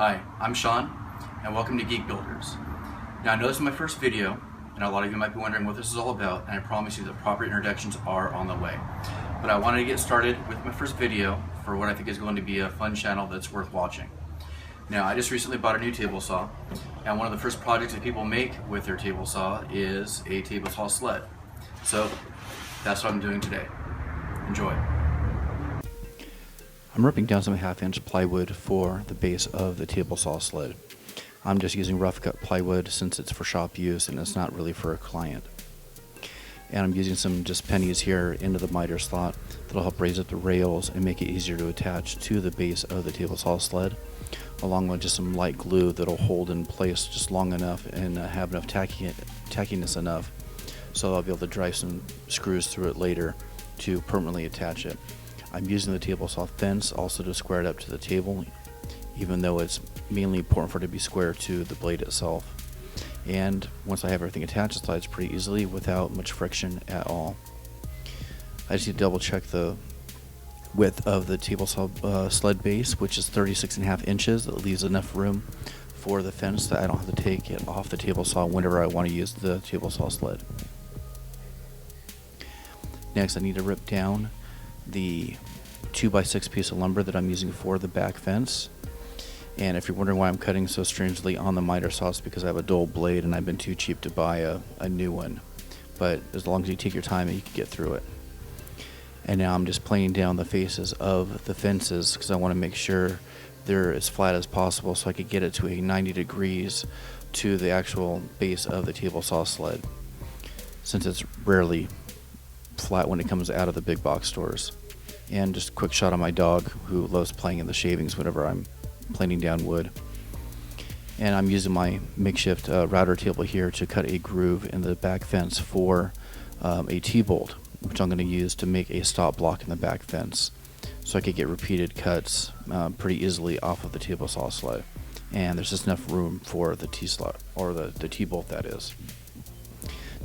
Hi, I'm Sean, and welcome to GeekBuilders. Now I know this is my first video, and a lot of you might be wondering what this is all about, and I promise you the proper introductions are on the way. But I wanted to get started with my first video for what I think is going to be a fun channel that's worth watching. Now I just recently bought a new table saw, and one of the first projects that people make with their table saw is a table saw sled. So that's what I'm doing today. Enjoy. I'm ripping down some 1/2-inch plywood for the base of the table saw sled. I'm just using rough cut plywood since it's for shop use and it's not really for a client. And I'm using some just pennies here into the miter slot that'll help raise up the rails and make it easier to attach to the base of the table saw sled, along with just some light glue that'll hold in place just long enough and have enough tackiness enough so I'll be able to drive some screws through it later to permanently attach it. I'm using the table saw fence also to square it up to the table, even though it's mainly important for it to be square to the blade itself. And once I have everything attached, it slides pretty easily without much friction at all. I just need to double check the width of the table saw sled base, which is 36.5 inches. That leaves enough room for the fence that I don't have to take it off the table saw whenever I want to use the table saw sled. Next, I need to rip down the 2x6 piece of lumber that I'm using for the back fence. And if you're wondering why I'm cutting so strangely on the miter saw, it's because I have a dull blade and I've been too cheap to buy a new one. But as long as you take your time, you can get through it. And now I'm just planing down the faces of the fences because I want to make sure they're as flat as possible so I could get it to a 90 degrees to the actual base of the table saw sled, since it's rarely flat when it comes out of the big box stores. And just a quick shot on my dog, who loves playing in the shavings whenever I'm planing down wood. And I'm using my makeshift router table here to cut a groove in the back fence for a T-bolt, which I'm going to use to make a stop block in the back fence, so I could get repeated cuts pretty easily off of the table saw sled. And there's just enough room for the T-slot, or the T-bolt that is.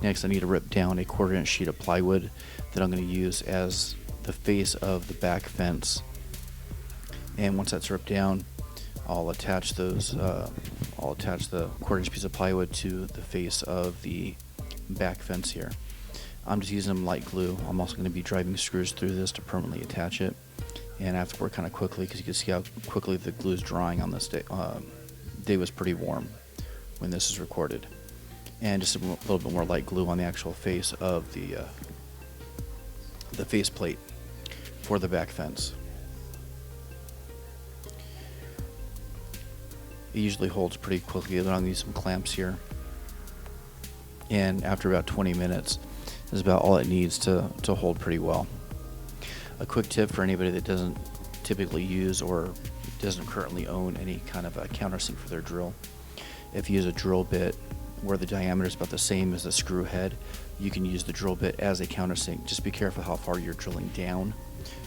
Next, I need to rip down a 1/4-inch sheet of plywood that I'm going to use as the face of the back fence. And once that's ripped down, I'll attach those. I'll attach the 1/4-inch piece of plywood to the face of the back fence here. I'm just using some light glue. I'm also going to be driving screws through this to permanently attach it. And I have to work kind of quickly because you can see how quickly the glue is drying on this day. Day was pretty warm when this is recorded. And just a little bit more light glue on the actual face of the face plate for the back fence. It usually holds pretty quickly. Then I'll need some clamps here. And after about 20 minutes is about all it needs to hold pretty well. A quick tip for anybody that doesn't typically use or doesn't currently own any kind of a countersink for their drill: if you use a drill bit where the diameter is about the same as the screw head, you can use the drill bit as a countersink. Just be careful how far you're drilling down.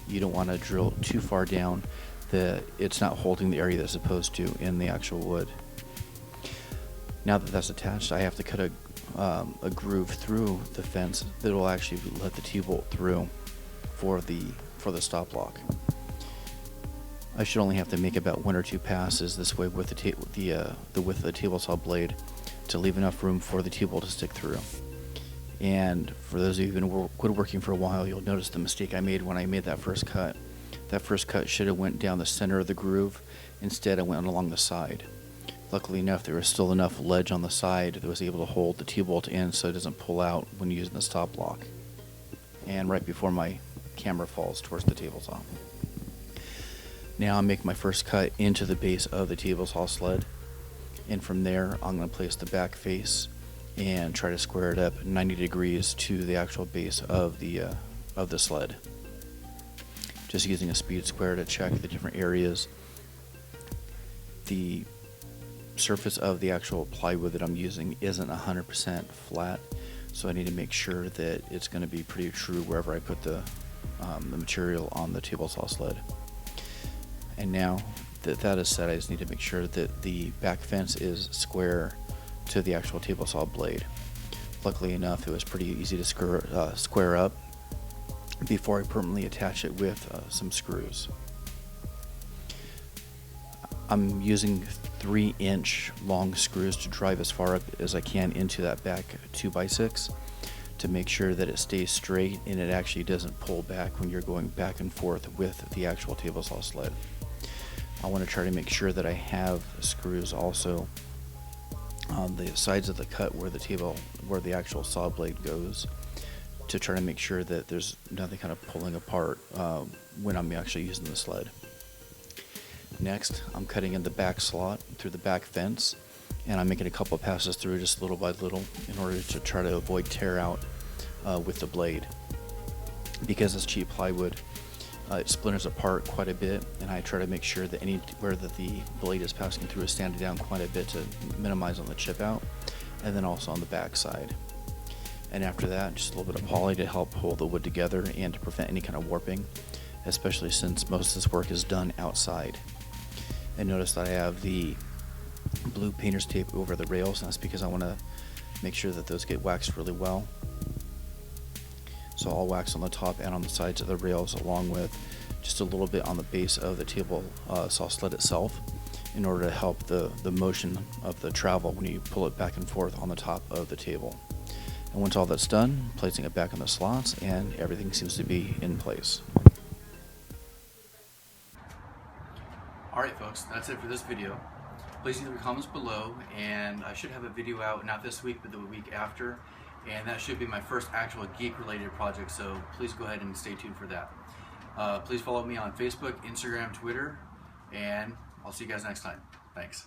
You don't want to drill too far down that it's not holding the area that's supposed to in the actual wood. Now that that's attached, I have to cut a groove through the fence that will actually let the T-bolt through for the stop block. I should only have to make about 1 or 2 passes this way with the width of the table saw blade to leave enough room for the T-bolt to stick through. And for those of you who've been woodworking for a while, you'll notice the mistake I made when I made that first cut. That first cut should have went down the center of the groove. Instead, I went along the side. Luckily enough, there was still enough ledge on the side that was able to hold the T-bolt in so it doesn't pull out when using the stop block. And right before my camera falls towards the table saw. Now I'm making my first cut into the base of the table saw sled. And from there, I'm going to place the back face and try to square it up 90 degrees to the actual base of the sled. Just using a speed square to check the different areas. The surface of the actual plywood that I'm using isn't 100% flat, so I need to make sure that it's going to be pretty true wherever I put the material on the table saw sled. And now that is set, I just need to make sure that the back fence is square to the actual table saw blade. Luckily enough, it was pretty easy to square up before I permanently attach it with some screws. I'm using 3-inch long screws to drive as far up as I can into that back 2x6 to make sure that it stays straight and it actually doesn't pull back when you're going back and forth with the actual table saw sled. I want to try to make sure that I have screws also on the sides of the cut where the actual saw blade goes, to try to make sure that there's nothing kind of pulling apart when I'm actually using the sled. Next, I'm cutting in the back slot through the back fence, and I'm making a couple of passes through just little by little in order to try to avoid tear out with the blade. Because it's cheap plywood, it splinters apart quite a bit, and I try to make sure that anywhere that the blade is passing through is sanded down quite a bit to minimize on the chip out, and then also on the back side. And after that, just a little bit of poly to help hold the wood together and to prevent any kind of warping, especially since most of this work is done outside. And notice that I have the blue painter's tape over the rails, and that's because I want to make sure that those get waxed really well. So I'll wax on the top and on the sides of the rails, along with just a little bit on the base of the table saw sled itself, in order to help the motion of the travel when you pull it back and forth on the top of the table. And once all that's done, placing it back in the slots, and everything seems to be in place. Alright folks, that's it for this video. Please leave your comments below, and I should have a video out, not this week, but the week after. And that should be my first actual geek related project, so please go ahead and stay tuned for that. Please follow me on Facebook, Instagram, Twitter, and I'll see you guys next time. Thanks.